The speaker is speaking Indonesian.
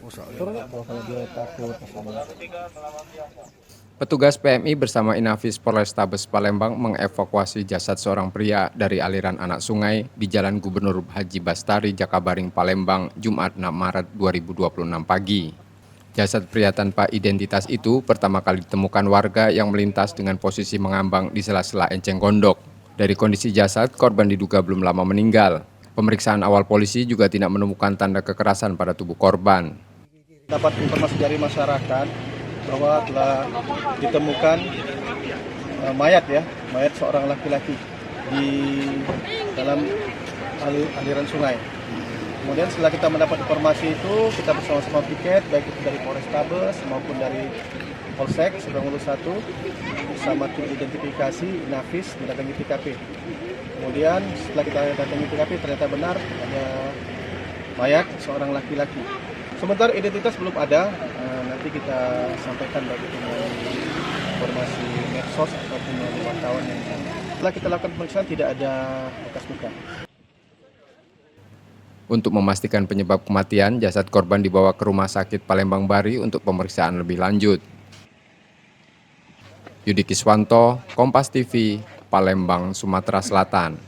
Kalau dia takut. Petugas PMI bersama Inafis Polrestabes Palembang mengevakuasi jasad seorang pria dari aliran anak sungai di Jalan Gubernur Haji Bastari, Jakabaring, Palembang, Jumat 6 Maret 2026 pagi. Jasad pria tanpa identitas itu pertama kali ditemukan warga yang melintas dengan posisi mengambang di sela-sela enceng gondok. Dari kondisi jasad, korban diduga belum lama meninggal. Pemeriksaan awal polisi juga tidak menemukan tanda kekerasan pada tubuh korban. Dapat informasi dari masyarakat bahwa telah ditemukan mayat seorang laki-laki di dalam aliran sungai. Kemudian setelah kita mendapat informasi itu, kita bersama-sama piket, baik itu dari Polrestabes maupun dari Polsek Subang Ulu 1 bersama tim identifikasi Inafis mendatangi TKP. Kemudian setelah kita datangi TKP ternyata benar ada mayat seorang laki-laki. Sementara identitas belum ada, nanti kita sampaikan baik itu melalui informasi medsos ataupun melalui wartawan yang ada. Setelah kita lakukan pemeriksaan tidak ada bekas luka. Untuk memastikan penyebab kematian, jasad korban dibawa ke Rumah Sakit Palembang Bari untuk pemeriksaan lebih lanjut. Yudi Kiswanto, Kompas TV, Palembang, Sumatera Selatan.